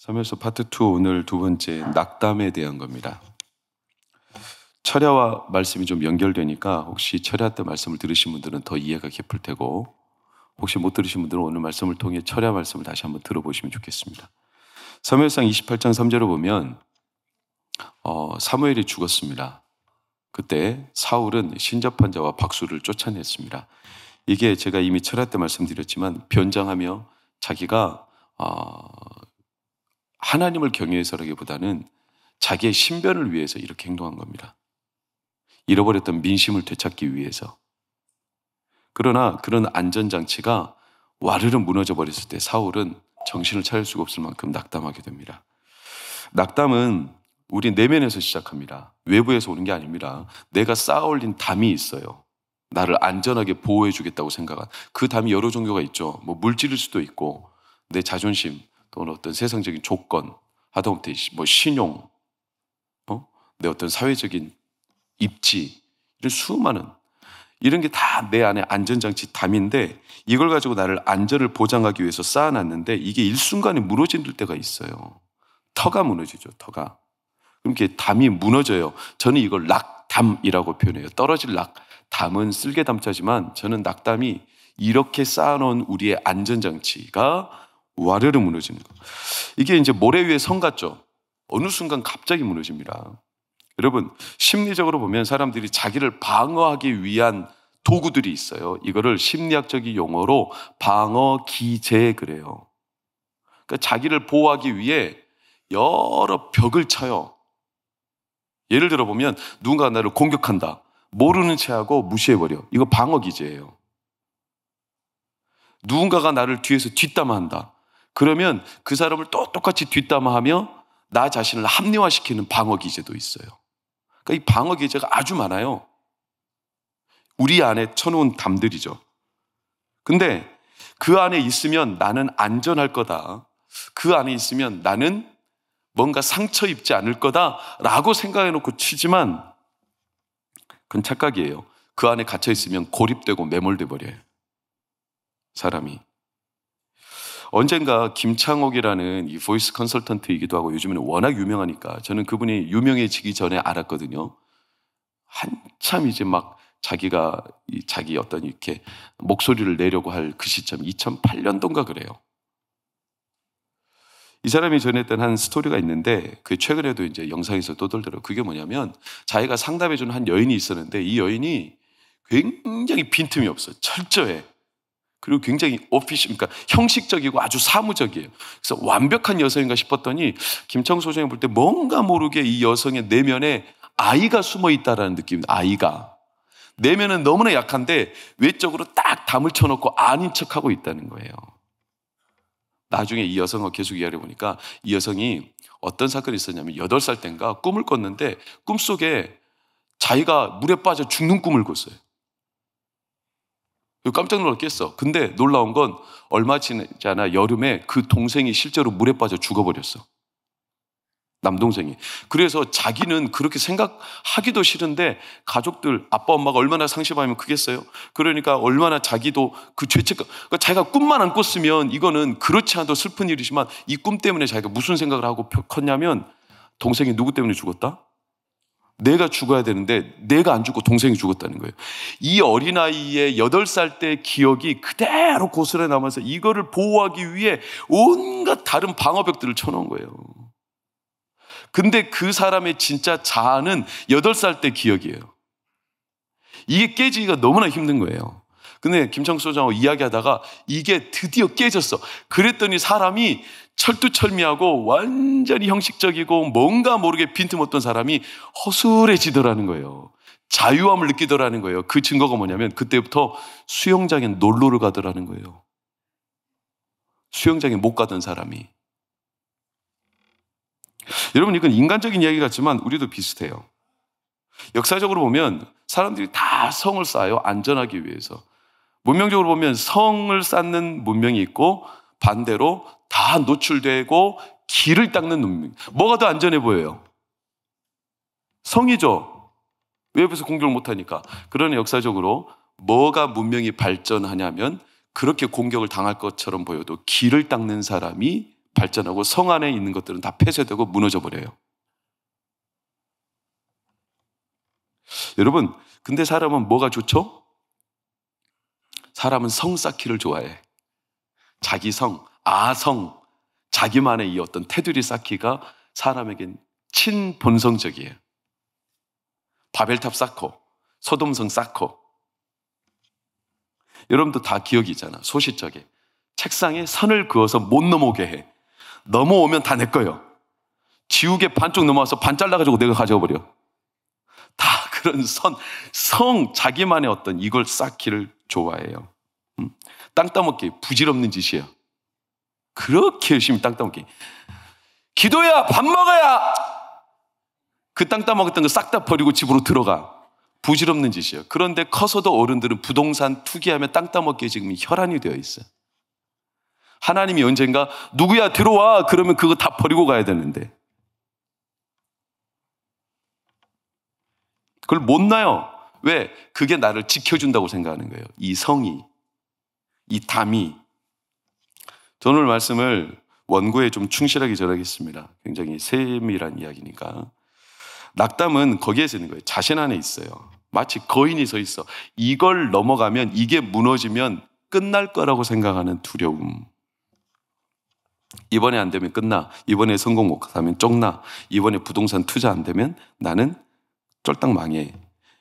사무엘서 파트 2 오늘 두 번째 낙담에 대한 겁니다. 철야와 말씀이 좀 연결되니까 혹시 철야 때 말씀을 들으신 분들은 더 이해가 깊을 테고 혹시 못 들으신 분들은 오늘 말씀을 통해 철야 말씀을 다시 한번 들어보시면 좋겠습니다. 사무엘상 28장 3절을 보면 사무엘이 죽었습니다. 그때 사울은 신접한 자와 박수를 쫓아냈습니다. 이게 제가 이미 철야 때 말씀드렸지만 변장하며 자기가 하나님을 경외해서라기보다는 자기의 신변을 위해서 이렇게 행동한 겁니다. 잃어버렸던 민심을 되찾기 위해서. 그러나 그런 안전장치가 와르르 무너져 버렸을 때 사울은 정신을 차릴 수가 없을 만큼 낙담하게 됩니다. 낙담은 우리 내면에서 시작합니다. 외부에서 오는 게 아닙니다. 내가 쌓아올린 담이 있어요. 나를 안전하게 보호해 주겠다고 생각한 그 담이 여러 종류가 있죠. 물질일 수도 있고 내 자존심 또는 어떤 세상적인 조건, 하다못해 신용, 내 어떤 사회적인 입지, 이런 수많은 이런 게 다 내 안에 안전장치 담인데 이걸 가지고 나를 안전을 보장하기 위해서 쌓아놨는데 이게 일순간에 무너질 때가 있어요. 터가 무너지죠, 터가. 그럼 이렇게 담이 무너져요. 저는 이걸 낙담이라고 표현해요. 떨어질 담은 쓸개 담자지만 저는 낙담이 이렇게 쌓아놓은 우리의 안전장치가 와르르 무너지는 거. 이게 이제 모래 위에 성 같죠? 어느 순간 갑자기 무너집니다. 여러분, 심리적으로 보면 사람들이 자기를 방어하기 위한 도구들이 있어요. 이거를 심리학적인 용어로 방어 기제 그래요. 그러니까 자기를 보호하기 위해 여러 벽을 쳐요. 예를 들어 보면 누군가 나를 공격한다. 모르는 체하고 무시해버려. 이거 방어 기제예요. 누군가가 나를 뒤에서 뒷담화한다. 그러면 그 사람을 또 똑같이 뒷담화하며 나 자신을 합리화시키는 방어 기제도 있어요. 그러니까 이 방어 기제가 아주 많아요. 우리 안에 쳐놓은 담들이죠. 근데 그 안에 있으면 나는 안전할 거다. 그 안에 있으면 나는 뭔가 상처 입지 않을 거다라고 생각해놓고 치지만 그건 착각이에요. 그 안에 갇혀 있으면 고립되고 매몰돼 버려요. 사람이. 언젠가 김창옥이라는 이 보이스 컨설턴트이기도 하고 요즘에는 워낙 유명하니까 저는 그분이 유명해지기 전에 알았거든요. 한참 이제 막 자기가 자기 어떤 이렇게 목소리를 내려고 할 그 시점 2008년도인가 그래요. 이 사람이 전했던 한 스토리가 있는데 그 최근에도 이제 영상에서 떠돌더라고요. 그게 뭐냐면 자기가 상담해주는 한 여인이 있었는데 이 여인이 굉장히 빈틈이 없어요. 철저해. 그리고 굉장히 그러니까 형식적이고 아주 사무적이에요. 그래서 완벽한 여성인가 싶었더니 김창수 소장이 볼 때 뭔가 모르게 이 여성의 내면에 아이가 숨어 있다라는 느낌입니다. 아이가. 내면은 너무나 약한데 외적으로 딱 담을 쳐놓고 아닌 척하고 있다는 거예요. 나중에 이 여성과 계속 이야기해 보니까 이 여성이 어떤 사건이 있었냐면 8살 때인가 꿈을 꿨는데 꿈속에 자기가 물에 빠져 죽는 꿈을 꿨어요. 깜짝 놀랐겠어. 근데 놀라운 건 얼마 지나지 않아 여름에 그 동생이 실제로 물에 빠져 죽어버렸어. 남동생이. 그래서 자기는 그렇게 생각하기도 싫은데 가족들, 아빠, 엄마가 얼마나 상심하면 크겠어요? 그러니까 얼마나 자기도 그 죄책감, 그러니까 자기가 꿈만 안 꿨으면 이거는 그렇지 않아도 슬픈 일이지만 이 꿈 때문에 자기가 무슨 생각을 하고 컸냐면 동생이 누구 때문에 죽었다? 내가 죽어야 되는데 내가 안 죽고 동생이 죽었다는 거예요. 이 어린아이의 8살 때 기억이 그대로 고스란히 남아서 이거를 보호하기 위해 온갖 다른 방어벽들을 쳐놓은 거예요. 근데 그 사람의 진짜 자아는 8살 때 기억이에요. 이게 깨지기가 너무나 힘든 거예요. 근데 김창수 소장하고 이야기하다가 이게 드디어 깨졌어. 그랬더니 사람이 철두철미하고 완전히 형식적이고 뭔가 모르게 빈틈없던 사람이 허술해지더라는 거예요. 자유함을 느끼더라는 거예요. 그 증거가 뭐냐면 그때부터 수영장에 놀러를 가더라는 거예요. 수영장에 못 가던 사람이. 여러분, 이건 인간적인 이야기 같지만 우리도 비슷해요. 역사적으로 보면 사람들이 다 성을 쌓아요. 안전하기 위해서. 문명적으로 보면 성을 쌓는 문명이 있고 반대로 다 노출되고 길을 닦는 문명. 뭐가 더 안전해 보여요? 성이죠. 외부에서 공격을 못하니까. 그러나 역사적으로 뭐가 문명이 발전하냐면 그렇게 공격을 당할 것처럼 보여도 길을 닦는 사람이 발전하고 성 안에 있는 것들은 다 폐쇄되고 무너져 버려요. 여러분, 근데 사람은 뭐가 좋죠? 사람은 성 쌓기를 좋아해. 자기 성, 아성, 자기만의 이 어떤 테두리 쌓기가 사람에겐 친본성적이에요. 바벨탑 쌓고, 소돔성 쌓고. 여러분도 다 기억이 있잖아. 소시적에. 책상에 선을 그어서 못 넘어오게 해. 넘어오면 다 내 거예요. 지우개 반쪽 넘어와서 반 잘라가지고 내가 가져가 버려. 다 그런 성, 자기만의 어떤 이걸 쌓기를 좋아해요. 땅 따먹기, 부질없는 짓이에요. 그렇게 열심히 땅 따먹기. 기도야, 밥 먹어야! 그 땅 따먹었던 거 싹 다 버리고 집으로 들어가. 부질없는 짓이에요. 그런데 커서도 어른들은 부동산 투기하며 땅 따먹기에 지금 혈안이 되어 있어요. 하나님이 언젠가 누구야 들어와 그러면 그거 다 버리고 가야 되는데 그걸 못 놔요. 왜? 그게 나를 지켜준다고 생각하는 거예요. 이 성이, 이 담이. 저는 오늘 말씀을 원고에 좀 충실하게 전하겠습니다. 굉장히 세밀한 이야기니까. 낙담은 거기에서 있는 거예요. 자신 안에 있어요. 마치 거인이 서 있어. 이걸 넘어가면, 이게 무너지면 끝날 거라고 생각하는 두려움. 이번에 안 되면 끝나. 이번에 성공 못하면 쪽나. 이번에 부동산 투자 안 되면 나는 쫄딱 망해.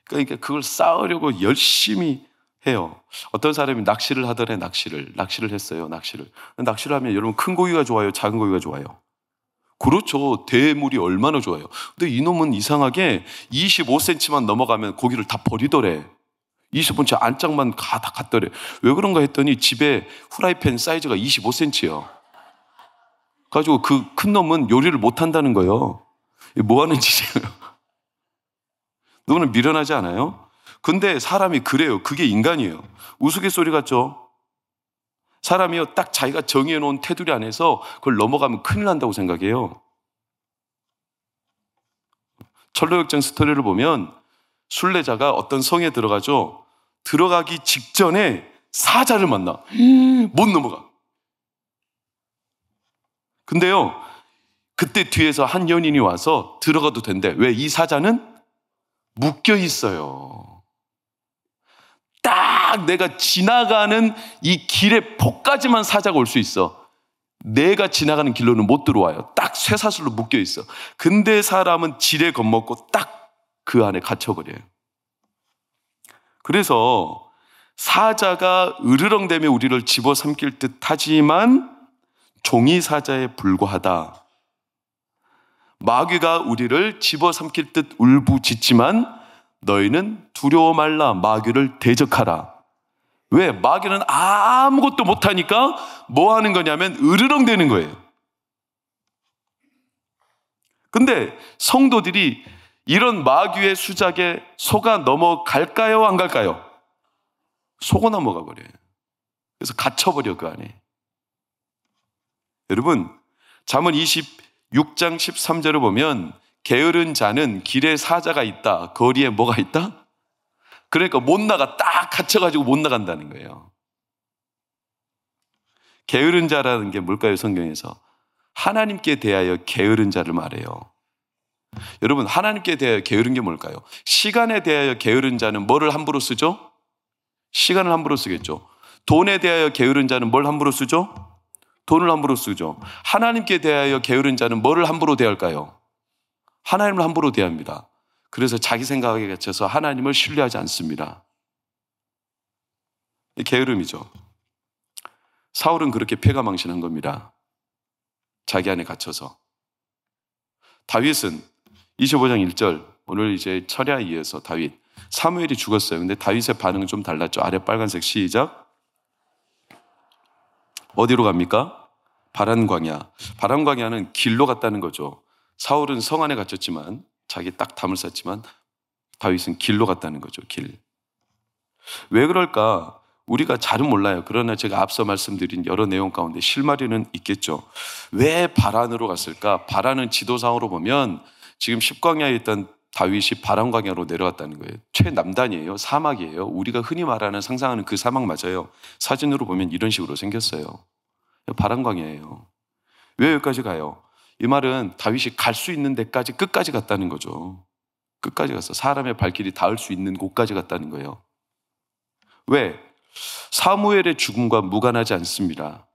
그러니까 그걸 쌓으려고 열심히 해요. 어떤 사람이 낚시를 하더래. 낚시를 했어요. 낚시를 하면 여러분 큰 고기가 좋아요? 작은 고기가 좋아요? 그렇죠. 대물이 얼마나 좋아요. 근데 이놈은 이상하게 25cm만 넘어가면 고기를 다 버리더래. 20cm 안짝만 다 갔더래. 왜 그런가 했더니 집에 후라이팬 사이즈가 25cm예요. 가지고 그 큰 놈은 요리를 못 한다는 거예요. 뭐 하는 짓이에요? 너무나 미련하지 않아요? 근데 사람이 그래요. 그게 인간이에요. 우스갯소리 같죠? 사람이요, 딱 자기가 정해놓은 테두리 안에서 그걸 넘어가면 큰일 난다고 생각해요. 철로역정 스토리를 보면 순례자가 어떤 성에 들어가죠. 들어가기 직전에 사자를 만나. 못 넘어가. 근데요, 그때 뒤에서 한 연인이 와서 들어가도 된대. 왜? 이 사자는 묶여 있어요. 딱 내가 지나가는 이 길의 폭까지만 사자가 올 수 있어. 내가 지나가는 길로는 못 들어와요. 딱 쇠사슬로 묶여 있어. 근데 사람은 지레 겁먹고 딱 그 안에 갇혀버려요. 그래서 사자가 으르렁대며 우리를 집어삼킬 듯 하지만 종이 사자에 불과하다. 마귀가 우리를 집어삼킬 듯 울부짖지만 너희는 두려워 말라. 마귀를 대적하라. 왜? 마귀는 아무것도 못하니까 뭐 하는 거냐면 으르렁대는 거예요. 근데 성도들이 이런 마귀의 수작에 속아 넘어갈까요? 안 갈까요? 속아 넘어가 버려요. 그래서 갇혀버려 그 안에. 여러분, 잠언 26장 13절을 보면 게으른 자는 길에 사자가 있다. 거리에 뭐가 있다? 그러니까 못 나가. 딱 갇혀가지고 못 나간다는 거예요. 게으른 자라는 게 뭘까요? 성경에서 하나님께 대하여 게으른 자를 말해요. 여러분, 하나님께 대하여 게으른 게 뭘까요? 시간에 대하여 게으른 자는 뭐를 함부로 쓰죠? 시간을 함부로 쓰겠죠. 돈에 대하여 게으른 자는 뭘 함부로 쓰죠? 돈을 함부로 쓰죠. 하나님께 대하여 게으른 자는 뭐를 함부로 대할까요? 하나님을 함부로 대합니다. 그래서 자기 생각에 갇혀서 하나님을 신뢰하지 않습니다. 게으름이죠. 사울은 그렇게 패가망신한 겁니다. 자기 안에 갇혀서. 다윗은 25장 1절, 오늘 이제 철야에 의해서 다윗, 사무엘이 죽었어요. 근데 다윗의 반응은 좀 달랐죠. 아래 빨간색 시작. 어디로 갑니까? 바란 광야. 바란 광야는 길로 갔다는 거죠. 사울은 성 안에 갇혔지만, 자기 딱 담을 쌌지만 다윗은 길로 갔다는 거죠. 길. 왜 그럴까? 우리가 잘은 몰라요. 그러나 제가 앞서 말씀드린 여러 내용 가운데 실마리는 있겠죠. 왜 바란으로 갔을까? 바란은 지도상으로 보면 지금 십광야에 있던 다윗이 바란 광야로 내려갔다는 거예요. 최남단이에요. 사막이에요. 우리가 흔히 말하는 상상하는 그 사막 맞아요. 사진으로 보면 이런 식으로 생겼어요. 바란 광야예요. 왜 여기까지 가요? 이 말은 다윗이 갈 수 있는 데까지 끝까지 갔다는 거죠. 끝까지 갔어. 사람의 발길이 닿을 수 있는 곳까지 갔다는 거예요. 왜? 사무엘의 죽음과 무관하지 않습니다.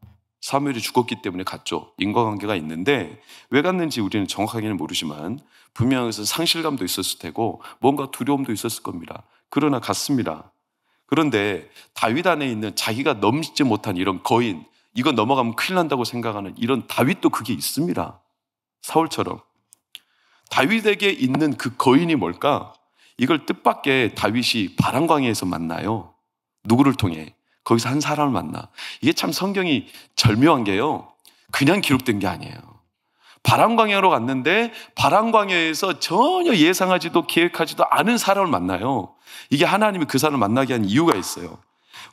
사무엘이 죽었기 때문에 갔죠. 인과관계가 있는데 왜 갔는지 우리는 정확하게는 모르지만 분명히 그래서 상실감도 있었을 테고 뭔가 두려움도 있었을 겁니다. 그러나 갔습니다. 그런데 다윗 안에 있는 자기가 넘지 못한 이런 거인, 이거 넘어가면 큰일 난다고 생각하는 이런 다윗도 그게 있습니다. 사울처럼. 다윗에게 있는 그 거인이 뭘까? 이걸 뜻밖의 다윗이 바람광야에서 만나요. 누구를 통해? 거기서 한 사람을 만나. 이게 참 성경이 절묘한 게요. 그냥 기록된 게 아니에요. 바람광야로 갔는데 바람광야에서 전혀 예상하지도 계획하지도 않은 사람을 만나요. 이게 하나님이 그 사람을 만나게 한 이유가 있어요.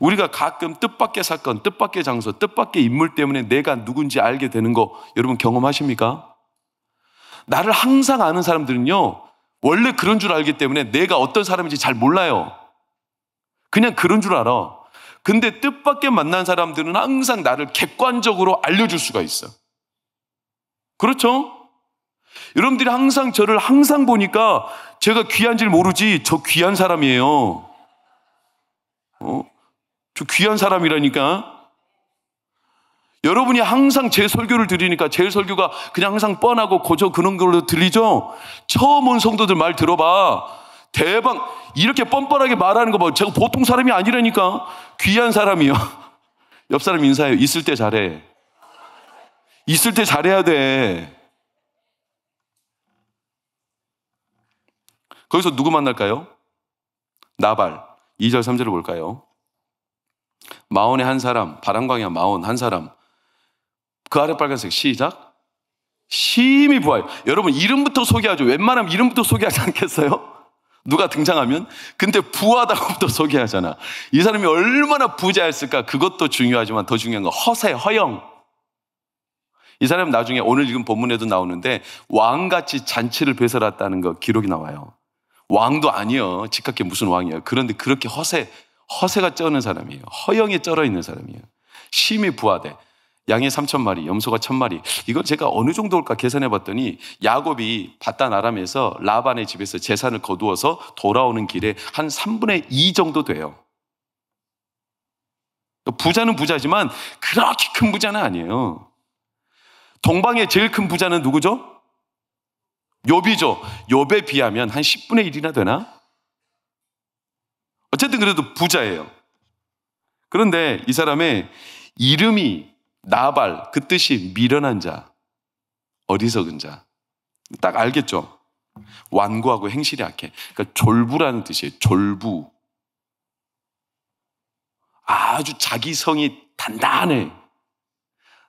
우리가 가끔 뜻밖의 사건, 뜻밖의 장소, 뜻밖의 인물 때문에 내가 누군지 알게 되는 거 여러분 경험하십니까? 나를 항상 아는 사람들은요, 원래 그런 줄 알기 때문에 내가 어떤 사람인지 잘 몰라요. 그냥 그런 줄 알아. 근데 뜻밖의 만난 사람들은 항상 나를 객관적으로 알려줄 수가 있어. 그렇죠? 여러분들이 항상 저를 항상 보니까 제가 귀한 줄 모르지 저 귀한 사람이에요. 저 귀한 사람이라니까. 여러분이 항상 제 설교를 들으니까 제 설교가 그냥 항상 뻔하고 고저 그런 걸로 들리죠? 처음 온 성도들 말 들어봐. 대박, 이렇게 뻔뻔하게 말하는 거 봐. 제가 보통 사람이 아니라니까. 귀한 사람이요. 옆 사람 인사해요. 있을 때 잘해. 있을 때 잘해야 돼. 거기서 누구 만날까요? 나발. 2절 3절을 볼까요? 마온의 한 사람, 바람광야 마온 한 사람. 그 아래 빨간색 시작. 심히 부하여. 여러분 이름부터 소개하죠. 웬만하면 이름부터 소개하지 않겠어요? 누가 등장하면? 근데 부하다고부터 소개하잖아. 이 사람이 얼마나 부자였을까? 그것도 중요하지만 더 중요한 건 허세, 허영. 이 사람은 나중에 오늘 읽은 본문에도 나오는데 왕같이 잔치를 베풀었다는 거 기록이 나와요. 왕도 아니요. 직각계 무슨 왕이에요. 그런데 그렇게 허세가 쩌는 사람이에요. 허영에 쩔어 있는 사람이에요. 심히 부하되. 양이 3,000마리, 염소가 1,000마리. 이건 제가 어느 정도일까 계산해 봤더니 야곱이 바단 아람에서 라반의 집에서 재산을 거두어서 돌아오는 길에 한 3분의 2 정도 돼요. 부자는 부자지만 그렇게 큰 부자는 아니에요. 동방의 제일 큰 부자는 누구죠? 욥이죠. 욥에 비하면 한 10분의 1이나 되나? 어쨌든 그래도 부자예요. 그런데 이 사람의 이름이 나발, 그 뜻이 미련한 자, 어리석은 자. 딱 알겠죠? 완고하고 행실이 약해. 그러니까 졸부라는 뜻이에요. 졸부. 아주 자기 성이 단단해.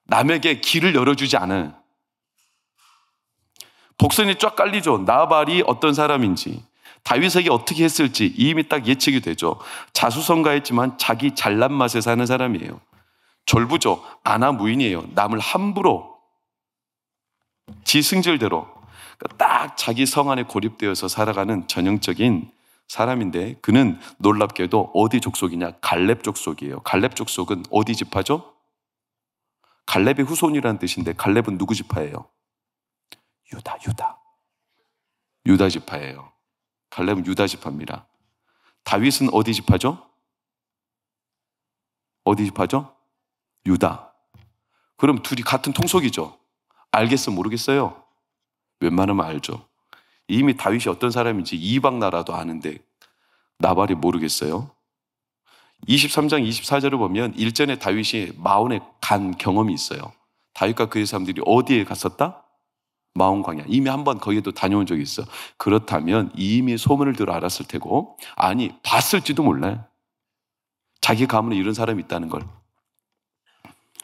남에게 길을 열어주지 않아. 복선이 쫙 깔리죠. 나발이 어떤 사람인지, 다윗에게 어떻게 했을지 이미 딱 예측이 되죠. 자수성가했지만 자기 잘난 맛에 사는 사람이에요. 졸부죠. 아나무인이에요. 남을 함부로 지 승질대로 딱 자기 성 안에 고립되어서 살아가는 전형적인 사람인데 그는 놀랍게도 어디 족속이냐? 갈렙 족속이에요. 갈렙 족속은 어디 지파죠? 갈렙의 후손이라는 뜻인데 갈렙은 누구 지파예요? 유다 지파예요. 갈렙은 유다 지파입니다. 다윗은 어디 지파죠? 어디 지파죠? 유다. 그럼 둘이 같은 통속이죠. 알겠어 모르겠어요? 웬만하면 알죠. 이미 다윗이 어떤 사람인지 이방 나라도 아는데 나발이 모르겠어요? 23장 24절을 보면 일전에 다윗이 마온에 간 경험이 있어요. 다윗과 그의 사람들이 어디에 갔었다? 마온 광야. 이미 한번 거기에도 다녀온 적이 있어. 그렇다면 이미 소문을 들어 알았을 테고, 아니 봤을지도 몰라요. 자기 가문에 이런 사람이 있다는 걸.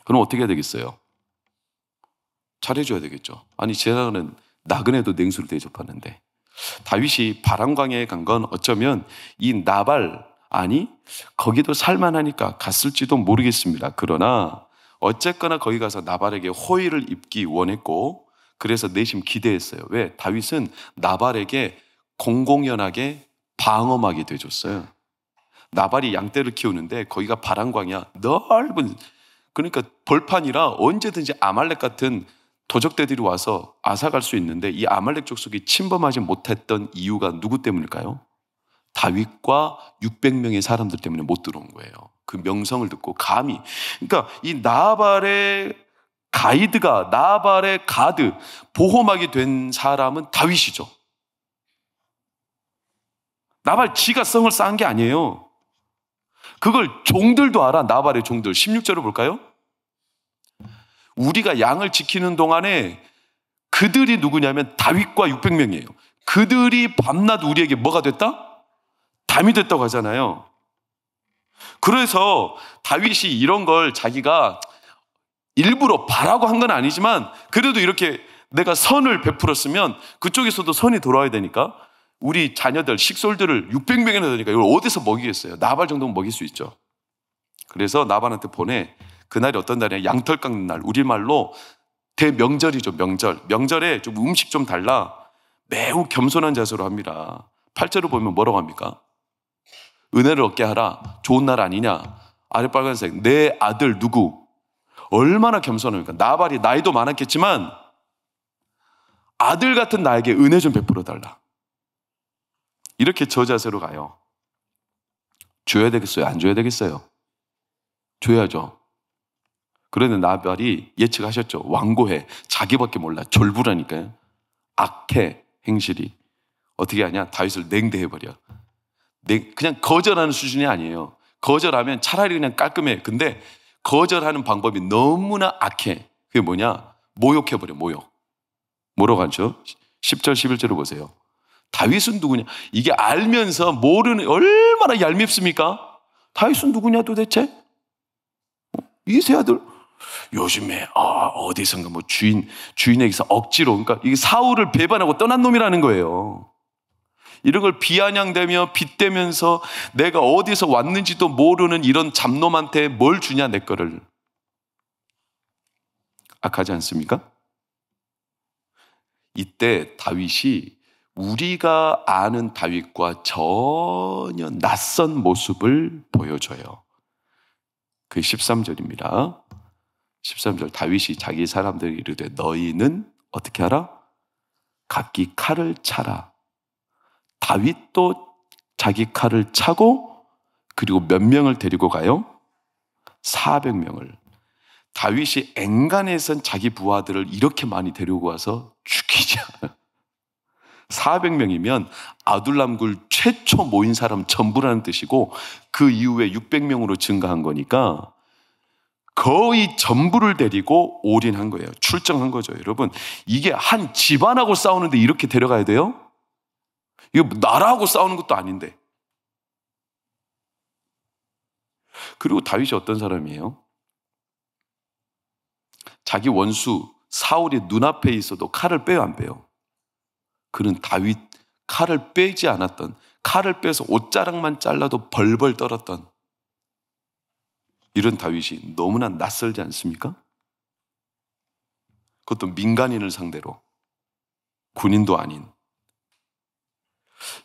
그럼 어떻게 해야 되겠어요? 잘해줘야 되겠죠. 아니 제가는 나그네도 냉수를 대접하는데 다윗이 바람광야에 간 건 어쩌면 이 나발, 아니 거기도 살만하니까 갔을지도 모르겠습니다. 그러나 어쨌거나 거기 가서 나발에게 호의를 입기 원했고 그래서 내심 기대했어요. 왜? 다윗은 나발에게 공공연하게 방어막이 돼줬어요. 나발이 양떼를 키우는데 거기가 바람광야 넓은, 그러니까 벌판이라 언제든지 아말렉 같은 도적대들이 와서 앗아갈 수 있는데 이 아말렉 족속이 침범하지 못했던 이유가 누구 때문일까요? 다윗과 600명의 사람들 때문에 못 들어온 거예요. 그 명성을 듣고 감히. 그러니까 이 나발의 가이드가, 나발의 가드, 보호막이 된 사람은 다윗이죠. 나발 지가 성을 쌓은 게 아니에요. 그걸 종들도 알아. 나발의 종들. 16절을 볼까요? 우리가 양을 지키는 동안에 그들이 누구냐면 다윗과 600명이에요. 그들이 밤낮 우리에게 뭐가 됐다? 담이 됐다고 하잖아요. 그래서 다윗이 이런 걸 자기가 일부러 바라고 한 건 아니지만 그래도 이렇게 내가 선을 베풀었으면 그쪽에서도 선이 돌아와야 되니까 우리 자녀들, 식솔들을 600명이나 되니까 이걸 어디서 먹이겠어요? 나발 정도는 먹일 수 있죠. 그래서 나발한테 보내. 그날이 어떤 날이냐? 양털 깎는 날. 우리말로 대명절이죠. 명절에 좀 음식 좀 달라. 매우 겸손한 자세로 합니다. 8절을 보면 뭐라고 합니까? 은혜를 얻게 하라. 좋은 날 아니냐? 아래 빨간색. 내 아들 누구? 얼마나 겸손합니까? 나발이 나이도 많았겠지만 아들 같은 나에게 은혜 좀 베풀어 달라. 이렇게 저 자세로 가요. 줘야 되겠어요? 안 줘야 되겠어요? 줘야죠. 그런데 나발이 예측하셨죠. 완고해. 자기밖에 몰라. 졸부라니까요. 악해. 행실이. 어떻게 하냐? 다윗을 냉대해버려. 그냥 거절하는 수준이 아니에요. 거절하면 차라리 그냥 깔끔해. 근데 거절하는 방법이 너무나 악해. 그게 뭐냐? 모욕해버려. 모욕. 뭐라고 하죠? 10절 11절을 보세요. 다윗은 누구냐? 이게 알면서 모르는, 얼마나 얄밉습니까? 다윗은 누구냐 도대체? 이세 아들? 요즘에 어디선가 뭐 주인에게서 억지로, 그러니까 이게 사울을 배반하고 떠난 놈이라는 거예요. 이런 걸 비아냥대며 빗대면서 내가 어디서 왔는지도 모르는 이런 잡놈한테 뭘 주냐, 내 거를. 악하지 않습니까? 이때 다윗이 우리가 아는 다윗과 전혀 낯선 모습을 보여줘요. 그 13절입니다. 13절 다윗이 자기 사람들에게 이르되 너희는 어떻게 하라? 각기 칼을 차라. 다윗도 자기 칼을 차고 그리고 몇 명을 데리고 가요? 400명을. 다윗이 엔간해선 자기 부하들을 이렇게 많이 데리고 와서 죽이지 않아요. 400명이면 아둘람굴 최초 모인 사람 전부라는 뜻이고 그 이후에 600명으로 증가한 거니까 거의 전부를 데리고 올인한 거예요. 출정한 거죠. 여러분, 이게 한 집안하고 싸우는데 이렇게 데려가야 돼요? 이거 나라하고 싸우는 것도 아닌데. 그리고 다윗이 어떤 사람이에요? 자기 원수 사울이 눈앞에 있어도 칼을 빼요, 안 빼요? 그는 다윗 칼을 빼지 않았던, 칼을 빼서 옷자락만 잘라도 벌벌 떨었던 이런 다윗이 너무나 낯설지 않습니까? 그것도 민간인을 상대로, 군인도 아닌.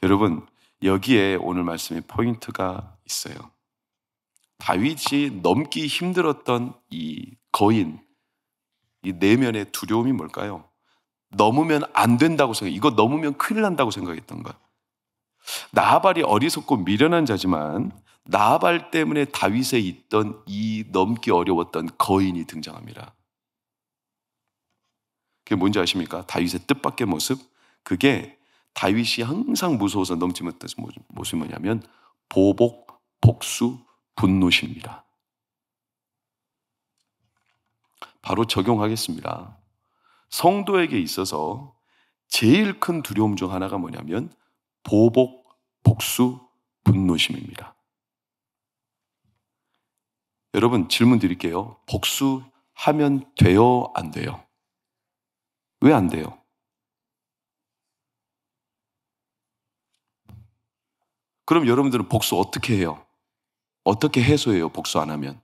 여러분, 여기에 오늘 말씀의 포인트가 있어요. 다윗이 넘기 힘들었던 이 거인, 이 내면의 두려움이 뭘까요? 넘으면 안 된다고 생각, 이거 넘으면 큰일 난다고 생각했던 거야. 나발이 어리석고 미련한 자지만 나발 때문에 다윗에 있던 이 넘기 어려웠던 거인이 등장합니다. 그게 뭔지 아십니까? 다윗의 뜻밖의 모습. 그게 다윗이 항상 무서워서 넘지 못했던 모습이 뭐냐면 보복, 복수, 분노십니다. 바로 적용하겠습니다. 성도에게 있어서 제일 큰 두려움 중 하나가 뭐냐면 보복, 복수, 분노심입니다. 여러분, 질문 드릴게요. 복수하면 돼요? 안 돼요? 왜 안 돼요? 그럼 여러분들은 복수 어떻게 해요? 어떻게 해소해요? 복수 안 하면?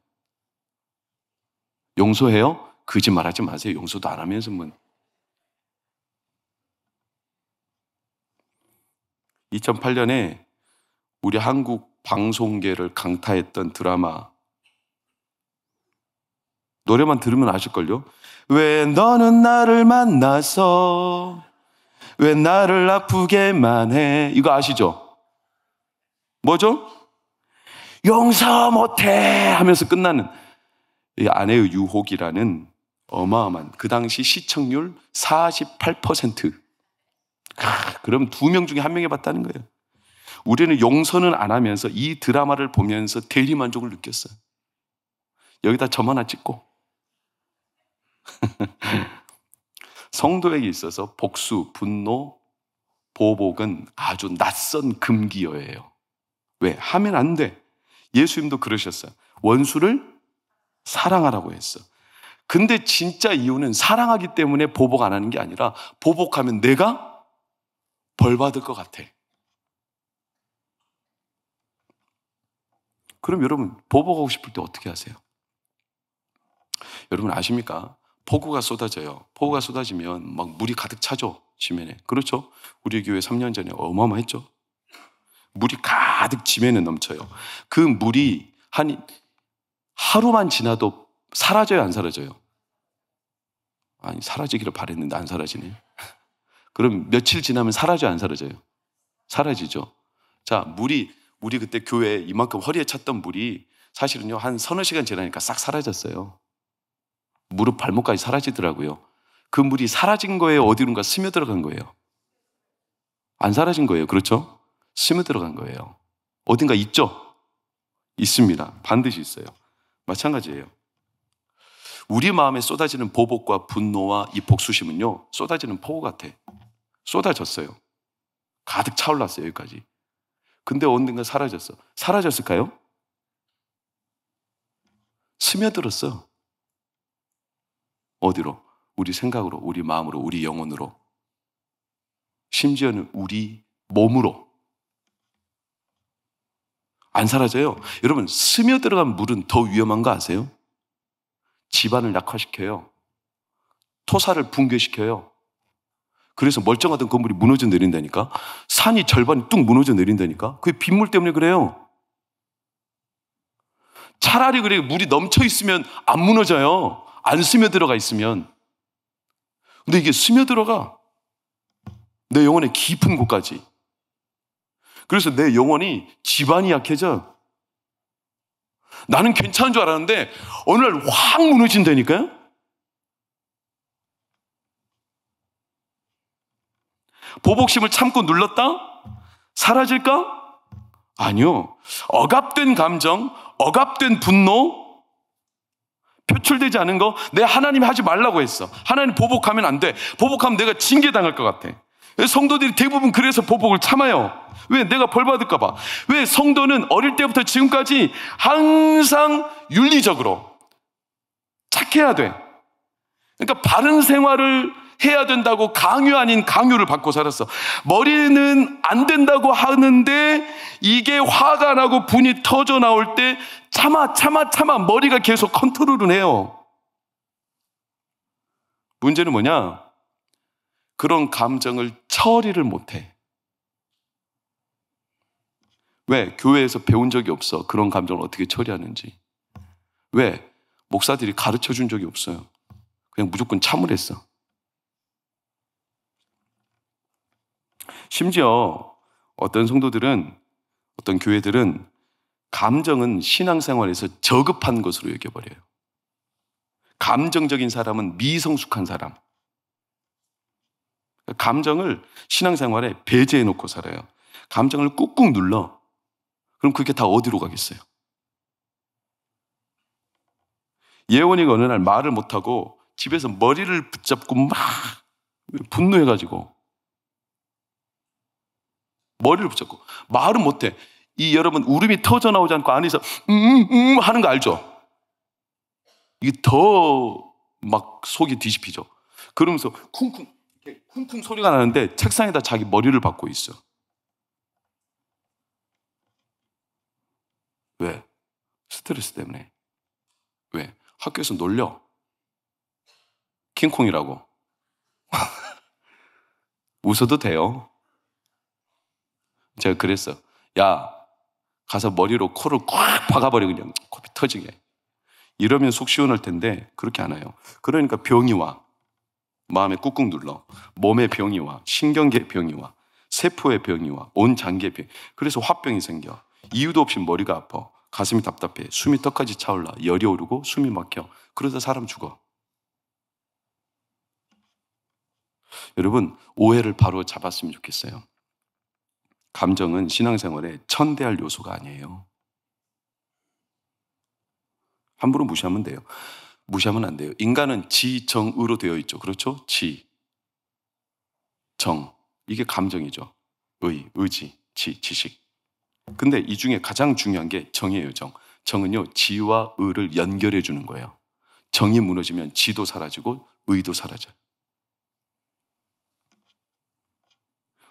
용서해요? 거짓말하지 마세요. 용서도 안 하면서 뭐. 2008년에 우리 한국 방송계를 강타했던 드라마, 노래만 들으면 아실걸요? 왜 너는 나를 만나서 왜 나를 아프게만 해? 이거 아시죠? 뭐죠? 용서 못해 하면서 끝나는 이 아내의 유혹이라는 어마어마한 그 당시 시청률 48%. 그럼 2명 중에 1명이 봤다는 거예요. 우리는 용서는 안 하면서 이 드라마를 보면서 대리만족을 느꼈어요. 여기다 점 하나 찍고. 성도에게 있어서 복수, 분노, 보복은 아주 낯선 금기어예요. 왜? 하면 안 돼. 예수님도 그러셨어요. 원수를 사랑하라고 했어. 근데 진짜 이유는 사랑하기 때문에 보복 안 하는 게 아니라 보복하면 내가 벌 받을 것 같아. 그럼 여러분 보복하고 싶을 때 어떻게 하세요? 여러분 아십니까? 폭우가 쏟아져요. 폭우가 쏟아지면 막 물이 가득 차죠. 지면에. 그렇죠? 우리 교회 3년 전에 어마어마했죠. 물이 가득 지면에 넘쳐요. 그 물이 한 하루만 지나도 사라져요, 안 사라져요? 아니, 사라지기를 바랬는데 안 사라지네요. 그럼 며칠 지나면 사라져요, 안 사라져요? 사라지죠. 자, 우리 그때 교회에 이만큼 허리에 찼던 물이 사실은요, 한 서너 시간 지나니까 싹 사라졌어요. 무릎 발목까지 사라지더라고요. 그 물이 사라진 거예요? 어디론가 스며들어간 거예요? 안 사라진 거예요. 그렇죠? 스며들어간 거예요. 어딘가 있죠? 있습니다. 반드시 있어요. 마찬가지예요. 우리 마음에 쏟아지는 보복과 분노와 이 복수심은요, 쏟아지는 폭우 같아. 쏟아졌어요. 가득 차올랐어요, 여기까지. 근데 언젠가 사라졌어. 사라졌을까요? 스며들었어. 어디로? 우리 생각으로, 우리 마음으로, 우리 영혼으로. 심지어는 우리 몸으로. 안 사라져요. 여러분, 스며들어간 물은 더 위험한 거 아세요? 집안을 약화시켜요. 토사를 붕괴시켜요. 그래서 멀쩡하던 건물이 무너져 내린다니까. 산이 절반이 뚝 무너져 내린다니까. 그게 빗물 때문에 그래요. 차라리 그래 물이 넘쳐 있으면 안 무너져요. 안 스며들어가 있으면. 근데 이게 스며들어가. 내 영혼의 깊은 곳까지. 그래서 내 영혼이 지반이 약해져. 나는 괜찮은 줄 알았는데 어느 날 확 무너진다니까요. 보복심을 참고 눌렀다? 사라질까? 아니요. 억압된 감정, 억압된 분노, 표출되지 않은 거, 내 하나님이 하지 말라고 했어. 하나님 보복하면 안 돼. 보복하면 내가 징계당할 것 같아. 성도들이 대부분 그래서 보복을 참아요. 왜? 내가 벌 받을까 봐. 왜? 성도는 어릴 때부터 지금까지 항상 윤리적으로 착해야 돼. 그러니까 바른 생활을 해야 된다고 강요 아닌 강요를 받고 살았어. 머리는 안 된다고 하는데 이게 화가 나고 분이 터져 나올 때 참아 머리가 계속 컨트롤을 해요. 문제는 뭐냐? 그런 감정을 처리를 못해. 왜? 교회에서 배운 적이 없어. 그런 감정을 어떻게 처리하는지. 왜? 목사들이 가르쳐 준 적이 없어요. 그냥 무조건 참으랬어. 심지어 어떤 성도들은, 어떤 교회들은 감정은 신앙생활에서 저급한 것으로 여겨버려요. 감정적인 사람은 미성숙한 사람. 감정을 신앙생활에 배제해놓고 살아요. 감정을 꾹꾹 눌러. 그럼 그게 다 어디로 가겠어요? 예원이가 어느 날 말을 못하고 집에서 머리를 붙잡고 막 분노해가지고 머리를 붙잡고 말은 못해. 이 여러분 울음이 터져 나오지 않고 안에서 하는 거 알죠? 이게 더 막 속이 뒤집히죠. 그러면서 쿵쿵 소리가 나는데 책상에다 자기 머리를 박고 있어. 왜? 스트레스 때문에. 왜? 학교에서 놀려. 킹콩이라고. 웃어도 돼요. 제가 그랬어. 야, 가서 머리로 코를 꽉 박아버려 그냥 코피 터지게. 이러면 속 시원할 텐데 그렇게 안 해요. 그러니까 병이 와. 마음에 꾹꾹 눌러. 몸에 병이 와. 신경계 병이 와. 세포에 병이 와. 온 장기에 병. 그래서 화병이 생겨. 이유도 없이 머리가 아파. 가슴이 답답해. 숨이 턱까지 차올라. 열이 오르고 숨이 막혀. 그러다 사람 죽어. 여러분, 오해를 바로 잡았으면 좋겠어요. 감정은 신앙생활에 천대할 요소가 아니에요. 함부로 무시하면 돼요. 무시하면 안 돼요. 인간은 지, 정, 의로 되어 있죠. 그렇죠? 지, 정. 이게 감정이죠. 의, 의지, 지, 지식. 근데 이 중에 가장 중요한 게 정이에요, 정. 정은요, 지와 의를 연결해 주는 거예요. 정이 무너지면 지도 사라지고 의도 사라져요.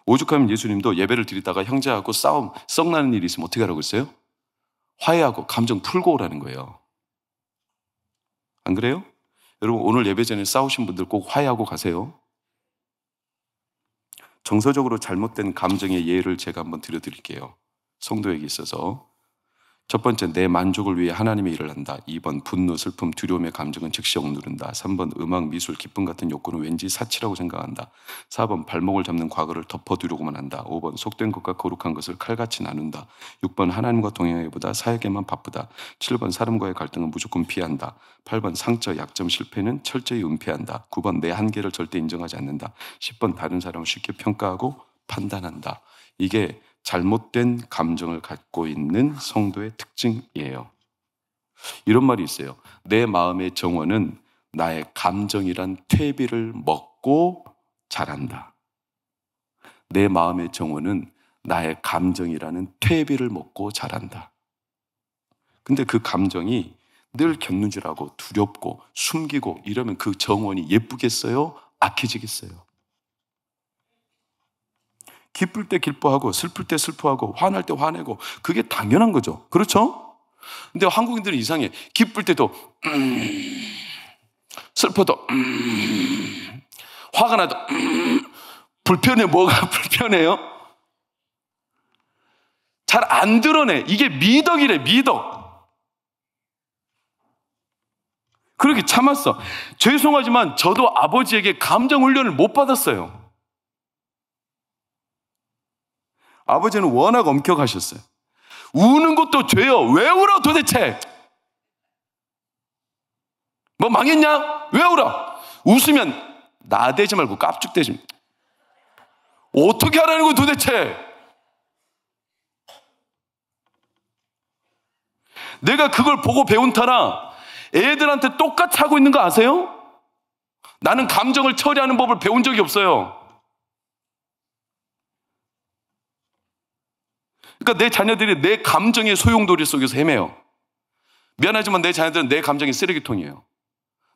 오죽하면 예수님도 예배를 드리다가 형제하고 싸움, 썩나는 일이 있으면 어떻게 하라고 했어요? 화해하고 감정 풀고 오라는 거예요. 안 그래요? 여러분, 오늘 예배 전에 싸우신 분들 꼭 화해하고 가세요. 정서적으로 잘못된 감정의 예를 제가 한번 들려드릴게요. 성도에게 있어서. 첫 번째, 내 만족을 위해 하나님의 일을 한다. 2번, 분노, 슬픔, 두려움의 감정은 즉시 억누른다. 3번, 음악, 미술, 기쁨 같은 욕구는 왠지 사치라고 생각한다. 4번, 발목을 잡는 과거를 덮어두려고만 한다. 5번, 속된 것과 거룩한 것을 칼같이 나눈다. 6번, 하나님과 동행하기보다 사역에만 바쁘다. 7번, 사람과의 갈등은 무조건 피한다. 8번, 상처, 약점, 실패는 철저히 은폐한다. 9번, 내 한계를 절대 인정하지 않는다. 10번, 다른 사람을 쉽게 평가하고 판단한다. 이게 잘못된 감정을 갖고 있는 성도의 특징이에요. 이런 말이 있어요. 내 마음의 정원은 나의 감정이란 퇴비를 먹고 자란다. 내 마음의 정원은 나의 감정이라는 퇴비를 먹고 자란다. 근데 그 감정이 늘 견눈질하고 두렵고 숨기고 이러면 그 정원이 예쁘겠어요? 악해지겠어요? 기쁠 때 기뻐하고 슬플 때 슬퍼하고 화날 때 화내고 그게 당연한 거죠. 그렇죠? 근데 한국인들은 이상해. 기쁠 때도 슬퍼도 화가 나도 불편해. 뭐가 불편해요? 잘 안 드러내. 이게 미덕이래. 미덕. 그렇게 참았어. 죄송하지만 저도 아버지에게 감정 훈련을 못 받았어요. 아버지는 워낙 엄격하셨어요. 우는 것도 죄요. 왜 울어 도대체? 뭐 망했냐? 왜 울어? 웃으면 나대지 말고 깝죽대지. 어떻게 하라는 거야 도대체? 내가 그걸 보고 배운 터라 애들한테 똑같이 하고 있는 거 아세요? 나는 감정을 처리하는 법을 배운 적이 없어요. 그러니까 내 자녀들이 내 감정의 소용돌이 속에서 헤매요. 미안하지만 내 자녀들은 내 감정이 쓰레기통이에요.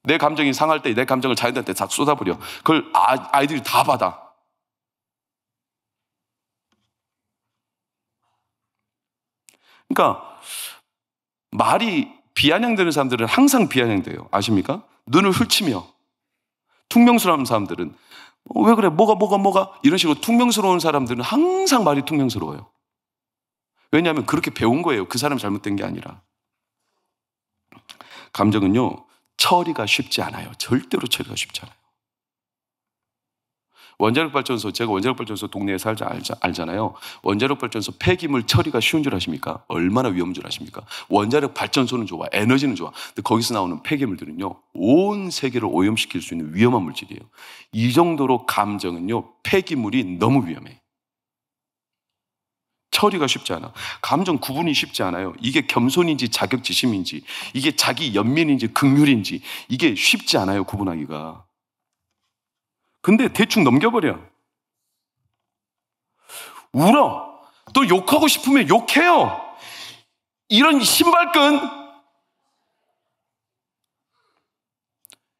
내 감정이 상할 때 내 감정을 자녀들한테 다 쏟아버려. 그걸 아이들이 다 받아. 그러니까 말이 비아냥되는 사람들은 항상 비아냥돼요. 아십니까? 눈을 훑치며 퉁명스러운 사람들은 왜 그래? 뭐가 이런 식으로 퉁명스러운 사람들은 항상 말이 퉁명스러워요. 왜냐하면 그렇게 배운 거예요. 그 사람이 잘못된 게 아니라. 감정은요, 처리가 쉽지 않아요. 절대로 처리가 쉽지 않아요. 원자력발전소, 제가 원자력발전소 동네에 알잖아요. 원자력발전소 폐기물 처리가 쉬운 줄 아십니까? 얼마나 위험한 줄 아십니까? 원자력발전소는 좋아, 에너지는 좋아. 근데 거기서 나오는 폐기물들은요, 온 세계를 오염시킬 수 있는 위험한 물질이에요. 이 정도로 감정은요, 폐기물이 너무 위험해. 처리가 쉽지 않아. 감정 구분이 쉽지 않아요. 이게 겸손인지 자격지심인지, 이게 자기 연민인지 긍휼인지, 이게 쉽지 않아요, 구분하기가. 근데 대충 넘겨버려. 울어. 또 욕하고 싶으면 욕해요. 이런 신발끈.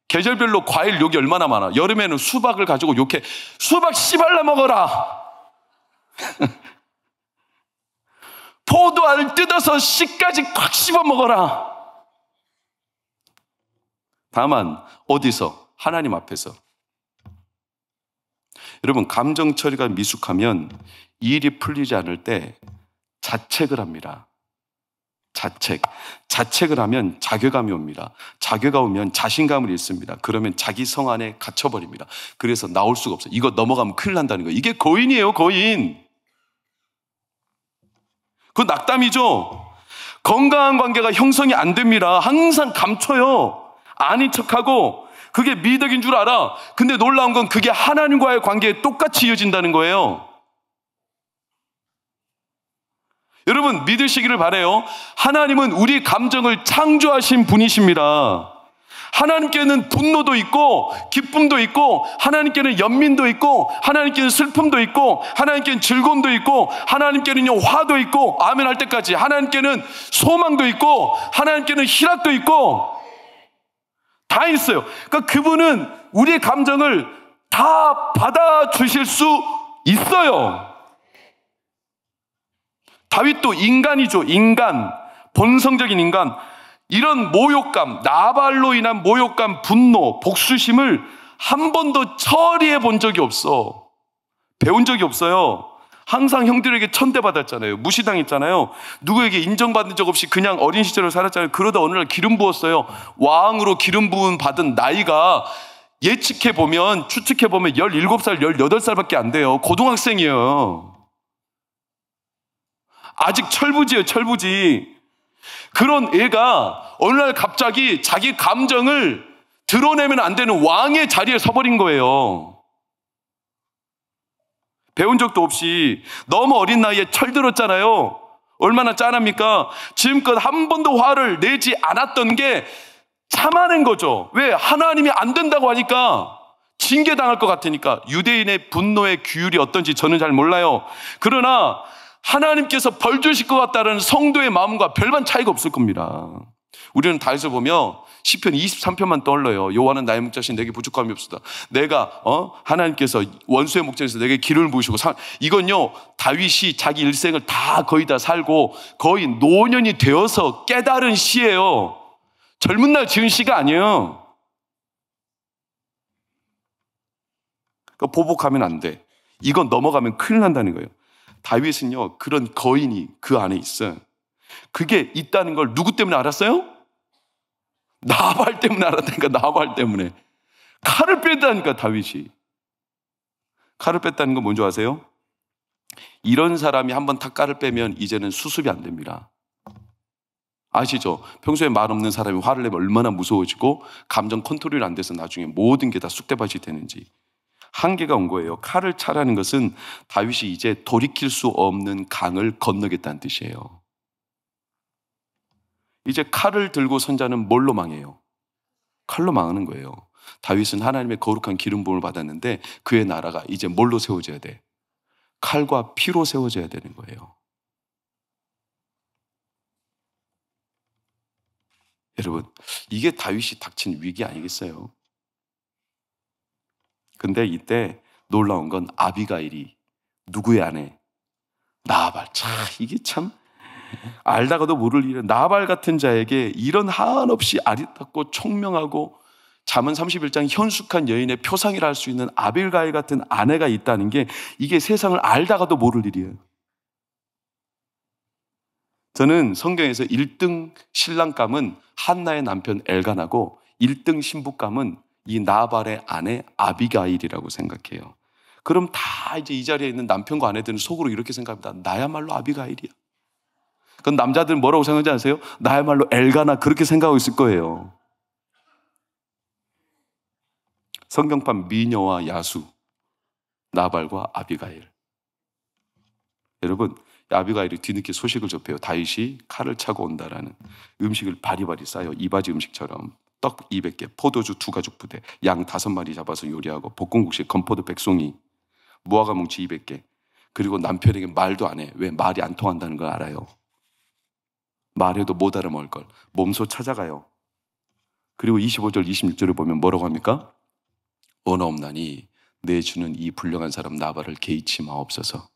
계절별로 과일 욕이 얼마나 많아. 여름에는 수박을 가지고 욕해. 수박 씨발라 먹어라. 포도알 뜯어서 씨까지 콱 씹어 먹어라. 다만 어디서? 하나님 앞에서. 여러분, 감정 처리가 미숙하면 일이 풀리지 않을 때 자책을 합니다. 자책을 하면 자괴감이 옵니다. 자괴가 오면 자신감을 잃습니다. 그러면 자기 성 안에 갇혀버립니다. 그래서 나올 수가 없어요. 이거 넘어가면 큰일 난다는 거예요. 이게 거인이에요, 거인. 그건 낙담이죠. 건강한 관계가 형성이 안 됩니다. 항상 감춰요. 아닌 척하고 그게 미덕인 줄 알아. 근데 놀라운 건 그게 하나님과의 관계에 똑같이 이어진다는 거예요. 여러분 믿으시기를 바라요. 하나님은 우리 감정을 창조하신 분이십니다. 하나님께는 분노도 있고 기쁨도 있고 하나님께는 연민도 있고 하나님께는 슬픔도 있고 하나님께는 즐거움도 있고 하나님께는요 화도 있고 아멘 할 때까지 하나님께는 소망도 있고 하나님께는 희락도 있고 다 있어요. 그러니까 그분은 우리의 감정을 다 받아주실 수 있어요. 다윗도 인간이죠. 인간, 본성적인 인간. 이런 모욕감, 나발로 인한 모욕감, 분노, 복수심을 한 번도 처리해 본 적이 없어. 배운 적이 없어요. 항상 형들에게 천대받았잖아요. 무시당했잖아요. 누구에게 인정받은 적 없이 그냥 어린 시절을 살았잖아요. 그러다 어느 날 기름 부었어요. 왕으로 기름 부음 받은 나이가 예측해보면, 추측해보면 17살, 18살밖에 안 돼요. 고등학생이에요. 아직 철부지예요, 철부지. 그런 애가 어느 날 갑자기 자기 감정을 드러내면 안 되는 왕의 자리에 서버린 거예요. 배운 적도 없이 너무 어린 나이에 철들었잖아요. 얼마나 짠합니까? 지금껏 한 번도 화를 내지 않았던 게 참아낸 거죠. 왜? 하나님이 안 된다고 하니까 징계당할 것 같으니까. 유대인의 분노의 규율이 어떤지 저는 잘 몰라요. 그러나 하나님께서 벌 주실 것 같다는 성도의 마음과 별반 차이가 없을 겁니다. 우리는 다윗을 보며 시편 23편만 떠올려요. 여호와는 나의 목자신 내게 부족함이 없으다. 내가 하나님께서 원수의 목자에서 내게 기름을 부으시고 이건요 다윗이 자기 일생을 다 거의 다 살고 거의 노년이 되어서 깨달은 시예요. 젊은 날 지은 시가 아니에요. 그러니까 보복하면 안 돼. 이건 넘어가면 큰일 난다는 거예요. 다윗은요 그런 거인이 그 안에 있어요. 그게 있다는 걸 누구 때문에 알았어요? 나발 때문에 알았다니까. 나발 때문에 칼을 뺐다니까. 다윗이 칼을 뺐다는 건 뭔지 아세요? 이런 사람이 한번 탁칼을 빼면 이제는 수습이 안 됩니다. 아시죠? 평소에 말 없는 사람이 화를 내면 얼마나 무서워지고 감정 컨트롤이 안 돼서 나중에 모든 게 다 쑥대밭이 되는지. 한계가 온 거예요. 칼을 차라는 것은 다윗이 이제 돌이킬 수 없는 강을 건너겠다는 뜻이에요. 이제 칼을 들고 선 자는 뭘로 망해요? 칼로 망하는 거예요. 다윗은 하나님의 거룩한 기름 부음을 받았는데 그의 나라가 이제 뭘로 세워져야 돼? 칼과 피로 세워져야 되는 거예요. 여러분, 이게 다윗이 닥친 위기 아니겠어요? 근데 이때 놀라운 건 아비가일이 누구의 아내? 나발. 이게 참 알다가도 모를 일은 나발 같은 자에게 이런 한없이 아리따고 총명하고 잠언 31장 현숙한 여인의 표상이라 할 수 있는 아비가일 같은 아내가 있다는 게 이게 세상을 알다가도 모를 일이에요. 저는 성경에서 1등 신랑감은 한나의 남편 엘간하고 1등 신부감은 이 나발의 아내 아비가일이라고 생각해요. 그럼 다 이제 이 자리에 있는 남편과 아내들은 속으로 이렇게 생각합니다. 나야말로 아비가일이야. 그럼 남자들은 뭐라고 생각하지 아세요? 나야말로 엘가나 그렇게 생각하고 있을 거예요. 성경판 미녀와 야수, 나발과 아비가일. 여러분, 아비가일이 뒤늦게 소식을 접해요. 다윗이 칼을 차고 온다라는. 음식을 바리바리 싸요. 이바지 음식처럼. 떡 200개, 포도주 2가죽 부대, 양 5마리 잡아서 요리하고 볶음국수에 건포도 100송이, 무화과 뭉치 200개. 그리고 남편에게 말도 안 해. 왜? 말이 안 통한다는 걸 알아요. 말해도 못 알아먹을 걸. 몸소 찾아가요. 그리고 25절, 26절을 보면 뭐라고 합니까? 원하옵나니 내 주는 이 불량한 사람 나발을 개의치 마옵소서.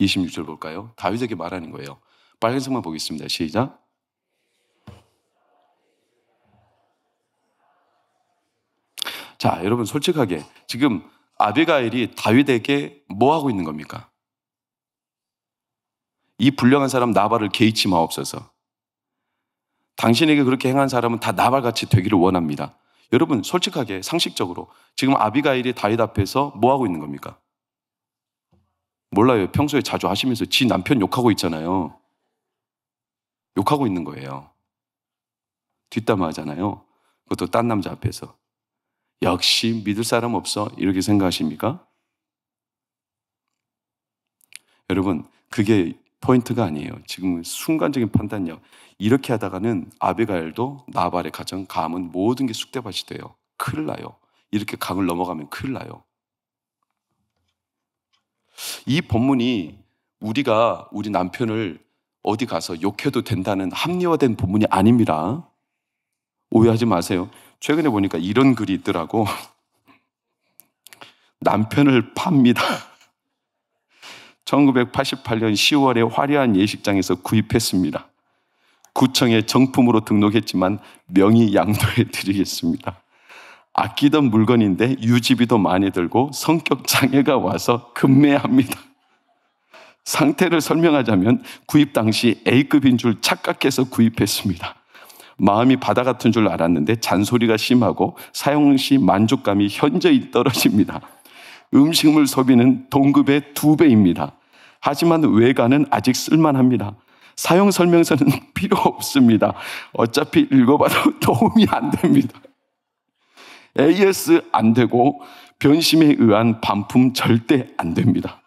26절 볼까요? 다윗에게 말하는 거예요. 빨간색만 보겠습니다. 시작. 자, 여러분 솔직하게 지금 아비가일이 다윗에게 뭐 하고 있는 겁니까? 이 불량한 사람 나발을 개의치 마옵소서. 당신에게 그렇게 행한 사람은 다 나발같이 되기를 원합니다. 여러분 솔직하게 상식적으로 지금 아비가일이 다윗 앞에서 뭐 하고 있는 겁니까? 몰라요. 평소에 자주 하시면서 지 남편 욕하고 있잖아요. 욕하고 있는 거예요. 뒷담화하잖아요. 그것도 딴 남자 앞에서. 역시 믿을 사람 없어 이렇게 생각하십니까? 여러분 그게 포인트가 아니에요. 지금 순간적인 판단력. 이렇게 하다가는 아비가일도 나발의 가정, 가문 모든 게 쑥대밭이 돼요. 큰일 나요. 이렇게 강을 넘어가면 큰일 나요. 이 본문이 우리가 우리 남편을 어디 가서 욕해도 된다는 합리화된 본문이 아닙니다. 오해하지 마세요. 최근에 보니까 이런 글이 있더라고. 남편을 팝니다. 1988년 10월에 화려한 예식장에서 구입했습니다. 구청에 정품으로 등록했지만 명의 양도해 드리겠습니다. 아끼던 물건인데 유지비도 많이 들고 성격 장애가 와서 급매합니다. 상태를 설명하자면 구입 당시 A급인 줄 착각해서 구입했습니다. 마음이 바다 같은 줄 알았는데 잔소리가 심하고 사용 시 만족감이 현저히 떨어집니다. 음식물 소비는 동급의 2배입니다. 하지만 외관은 아직 쓸만합니다. 사용 설명서는 필요 없습니다. 어차피 읽어봐도 도움이 안 됩니다. AS 안 되고 변심에 의한 반품 절대 안 됩니다.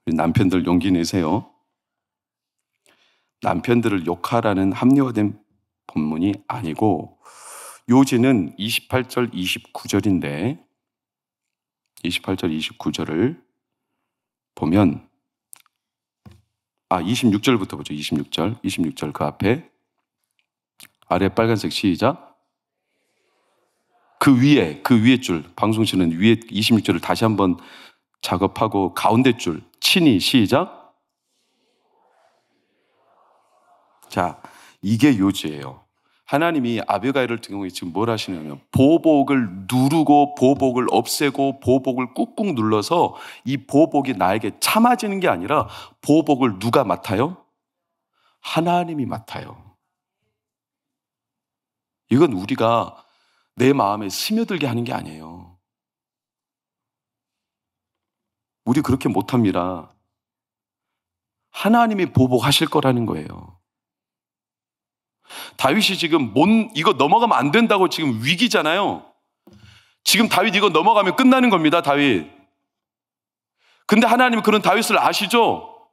남편들 용기 내세요. 남편들을 욕하라는 합리화된 본문이 아니고 요지는 28절, 29절인데 28절, 29절을 보면 26절부터 보죠. 26절 그 앞에 아래 빨간색 시작. 그 위에 줄 방송실은 위에 26절을 다시 한번 작업하고 가운데 줄 친히 시작. 자, 이게 요지예요. 하나님이 아비가일을 경우에 지금 뭘 하시냐면 보복을 누르고 보복을 없애고 보복을 꾹꾹 눌러서 이 보복이 나에게 참아지는 게 아니라 보복을 누가 맡아요? 하나님이 맡아요. 이건 우리가 내 마음에 스며들게 하는 게 아니에요. 우리 그렇게 못합니다. 하나님이 보복하실 거라는 거예요. 다윗이 지금 이거 넘어가면 안 된다고 지금 위기잖아요. 지금 다윗 이거 넘어가면 끝나는 겁니다, 다윗. 근데 하나님은 그런 다윗을 아시죠?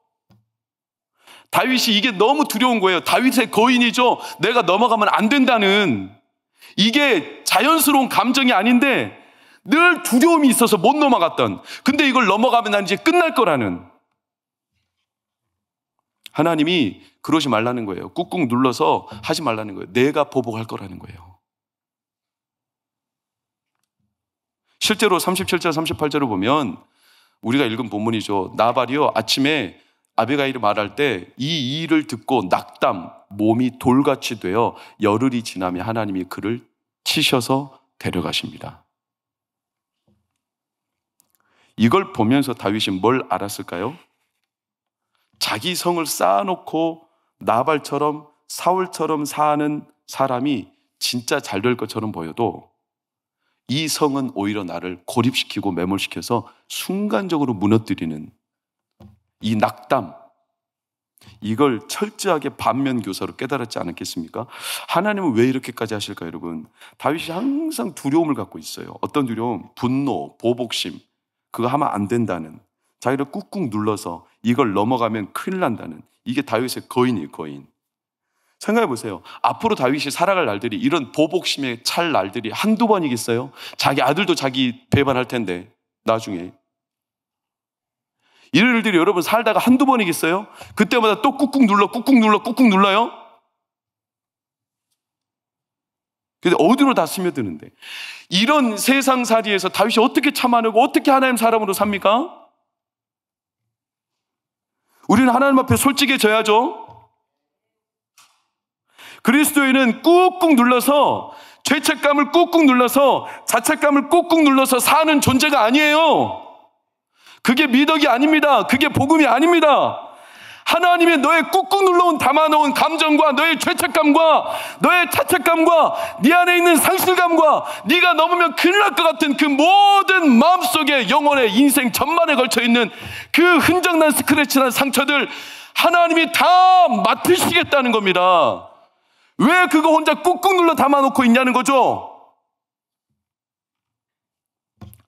다윗이 이게 너무 두려운 거예요. 다윗의 거인이죠. 내가 넘어가면 안 된다는. 이게 자연스러운 감정이 아닌데 늘 두려움이 있어서 못 넘어갔던. 근데 이걸 넘어가면 난 이제 끝날 거라는. 하나님이 그러지 말라는 거예요. 꾹꾹 눌러서 하지 말라는 거예요. 내가 보복할 거라는 거예요. 실제로 37절, 38절을 보면 우리가 읽은 본문이죠. 나발이요 아침에 아비가일이 말할 때 이 일을 듣고 낙담, 몸이 돌같이 되어 열흘이 지나면 하나님이 그를 치셔서 데려가십니다. 이걸 보면서 다윗이 뭘 알았을까요? 자기 성을 쌓아놓고 나발처럼 사울처럼 사는 사람이 진짜 잘 될 것처럼 보여도 이 성은 오히려 나를 고립시키고 매몰시켜서 순간적으로 무너뜨리는 이 낙담, 이걸 철저하게 반면교사로 깨달았지 않았겠습니까? 하나님은 왜 이렇게까지 하실까, 여러분? 다윗이 항상 두려움을 갖고 있어요. 어떤 두려움? 분노, 보복심. 그거 하면 안 된다는. 자기를 꾹꾹 눌러서 이걸 넘어가면 큰일 난다는. 이게 다윗의 거인이에요, 거인. 생각해 보세요. 앞으로 다윗이 살아갈 날들이 이런 보복심에 찰 날들이 한두 번이겠어요? 자기 아들도 자기 배반할 텐데 나중에. 이런 일들이 여러분 살다가 한두 번이겠어요? 그때마다 또 꾹꾹 눌러요? 근데 어디로 다 스며드는데. 이런 세상살이에서 다윗이 어떻게 참아내고 어떻게 하나님 사람으로 삽니까? 우리는 하나님 앞에 솔직해져야죠. 그리스도인은 꾹꾹 눌러서 죄책감을 꾹꾹 눌러서 자책감을 꾹꾹 눌러서 사는 존재가 아니에요. 그게 미덕이 아닙니다. 그게 복음이 아닙니다. 하나님의 너의 꾹꾹 눌러온 담아놓은 감정과 너의 죄책감과 너의 자책감과 네 안에 있는 상실감과 네가 넘으면 큰일 날 것 같은 그 모든 마음속에 영혼의 인생 전반에 걸쳐있는 그 흔적난 스크래치난 상처들 하나님이 다 맡으시겠다는 겁니다. 왜 그거 혼자 꾹꾹 눌러 담아놓고 있냐는 거죠.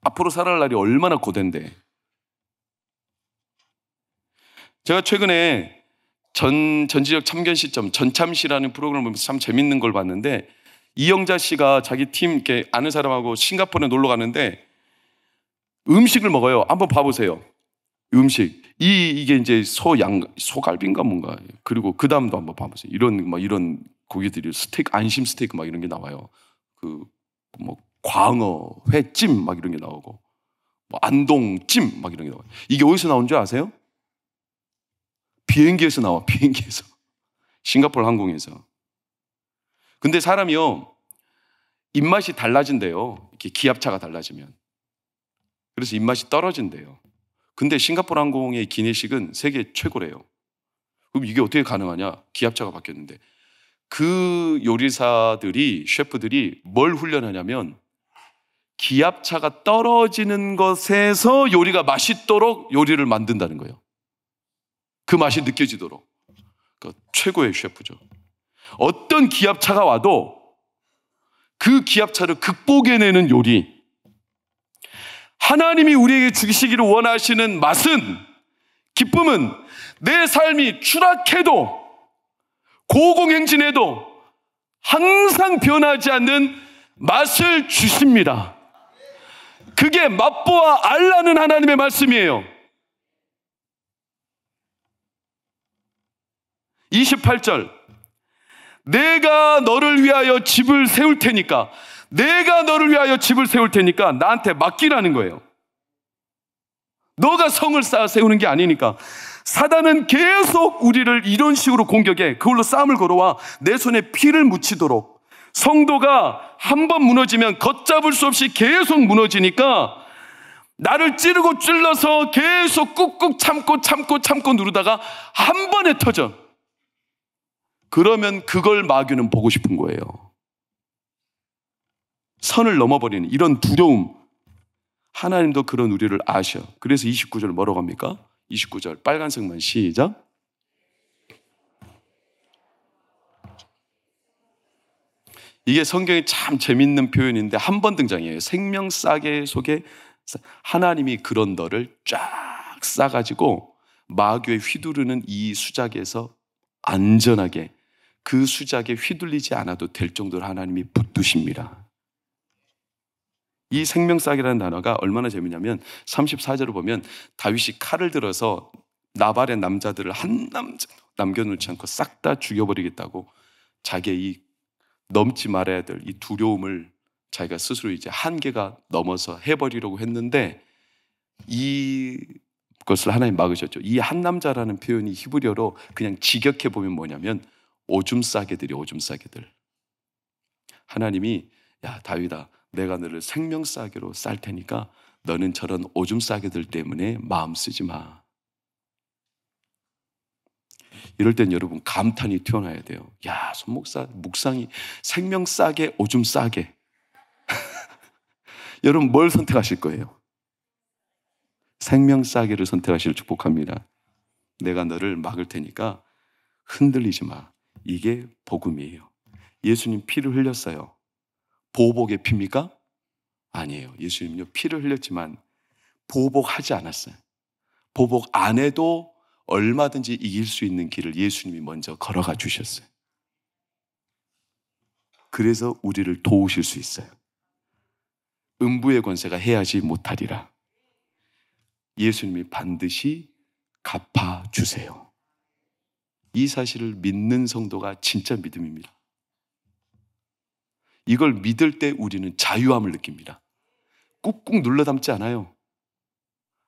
앞으로 살아갈 날이 얼마나 고된데. 제가 최근에 전지적 참견 시점, 전참시라는 프로그램을 보면서 참 재밌는 걸 봤는데, 이영자 씨가 자기 팀 이렇게 아는 사람하고 싱가포르에 놀러 가는데 음식을 먹어요. 한번 봐보세요. 음식. 이게 이제 소갈비인가 뭔가. 그리고 그 다음도 한번 봐보세요. 이런 고기들이 안심 스테이크 막 이런 게 나와요. 광어, 회찜 막 이런 게 나오고, 안동찜 막 이런 게 나와요. 이게 어디서 나온 줄 아세요? 비행기에서 나와, 비행기에서. 싱가포르 항공에서. 근데 사람이요, 입맛이 달라진대요. 이렇게 기압차가 달라지면. 그래서 입맛이 떨어진대요. 근데 싱가포르 항공의 기내식은 세계 최고래요. 그럼 이게 어떻게 가능하냐? 기압차가 바뀌었는데. 그 요리사들이, 셰프들이 뭘 훈련하냐면, 기압차가 떨어지는 것에서 요리가 맛있도록 요리를 만든다는 거예요. 그 맛이 느껴지도록. 그러니까 최고의 셰프죠. 어떤 기압차가 와도 그 기압차를 극복해내는 요리. 하나님이 우리에게 주시기를 원하시는 맛은, 기쁨은 내 삶이 추락해도 고공행진해도 항상 변하지 않는 맛을 주십니다. 그게 맛보아 알라는 하나님의 말씀이에요. 28절. 내가 너를 위하여 집을 세울 테니까, 내가 너를 위하여 집을 세울 테니까 나한테 맡기라는 거예요. 너가 성을 쌓아 세우는 게 아니니까. 사단은 계속 우리를 이런 식으로 공격해. 그걸로 싸움을 걸어와 내 손에 피를 묻히도록. 성도가 한 번 무너지면 걷잡을 수 없이 계속 무너지니까 나를 찌르고 찔러서 계속 꾹꾹 참고 누르다가 한 번에 터져. 그러면 그걸 마귀는 보고 싶은 거예요. 선을 넘어버리는 이런 두려움. 하나님도 그런 우리를 아셔. 그래서 29절 뭐라고 합니까? 29절 빨간색만 시작. 이게 성경에 참 재밌는 표현인데 한 번 등장해요. 생명싸개 속에 하나님이 그런 너를 쫙 싸가지고 마귀에 휘두르는 이 수작에서 안전하게 그 수작에 휘둘리지 않아도 될 정도로 하나님이 붙드십니다. 이 생명싸개라는 단어가 얼마나 재미냐면 34절을 보면 다윗이 칼을 들어서 나발의 남자들을 한 남자 남겨놓지 않고 싹 다 죽여버리겠다고 자기의 이 넘지 말아야 될 이 두려움을 자기가 스스로 이제 한계가 넘어서 해버리려고 했는데 이것을 하나님 막으셨죠. 이 한 남자라는 표현이 히브리어로 그냥 직역해 보면 뭐냐면 오줌 싸개들이 오줌 싸개들. 하나님이 야 다윗아 내가 너를 생명 싸개로 쌀 테니까 너는 저런 오줌 싸개들 때문에 마음 쓰지 마. 이럴 땐 여러분 감탄이 튀어나와야 돼요. 야 묵상이 생명 싸개 오줌 싸개. 여러분 뭘 선택하실 거예요? 생명 싸개를 선택하시길 축복합니다. 내가 너를 막을 테니까 흔들리지 마. 이게 복음이에요. 예수님 피를 흘렸어요. 보복의 피입니까? 아니에요. 예수님은요 피를 흘렸지만 보복하지 않았어요. 보복 안 해도 얼마든지 이길 수 있는 길을 예수님이 먼저 걸어가 주셨어요. 그래서 우리를 도우실 수 있어요. 음부의 권세가 해하지 못하리라. 예수님이 반드시 갚아주세요. 이 사실을 믿는 성도가 진짜 믿음입니다. 이걸 믿을 때 우리는 자유함을 느낍니다. 꾹꾹 눌러 담지 않아요.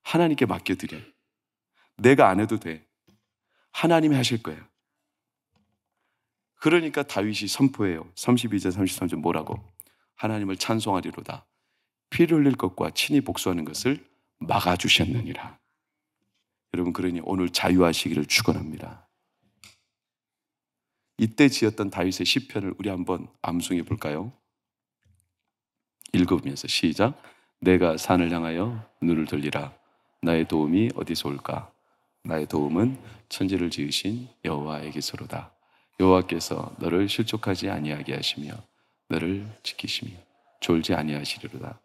하나님께 맡겨드려요. 내가 안 해도 돼. 하나님이 하실 거예요. 그러니까 다윗이 선포해요. 32절 33절 뭐라고? 하나님을 찬송하리로다. 피를 흘릴 것과 친히 복수하는 것을 막아주셨느니라. 여러분, 그러니 오늘 자유하시기를 축원합니다. 이때 지었던 다윗의 시편을 우리 한번 암송해 볼까요? 읽으면서 시작. 내가 산을 향하여 눈을 돌리라. 나의 도움이 어디서 올까? 나의 도움은 천지를 지으신 여호와에게서로다. 여호와께서 너를 실족하지 아니하게 하시며 너를 지키시며 졸지 아니하시리로다.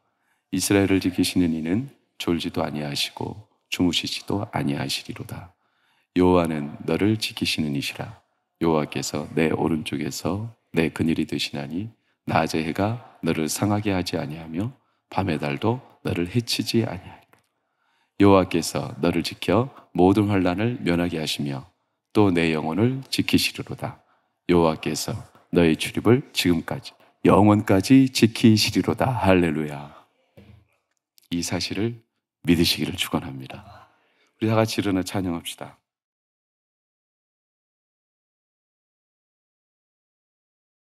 이스라엘을 지키시는 이는 졸지도 아니하시고 주무시지도 아니하시리로다. 여호와는 너를 지키시는 이시라. 여호와께서 내 오른쪽에서 내 그늘이 되시나니 낮의 해가 너를 상하게 하지 아니하며 밤의 달도 너를 해치지 아니하리라. 여호와께서 너를 지켜 모든 환난을 면하게 하시며 또 내 영혼을 지키시리로다. 여호와께서 너의 출입을 지금까지 영원까지 지키시리로다. 할렐루야. 이 사실을 믿으시기를 축원합니다. 우리 다 같이 일어나 찬양합시다.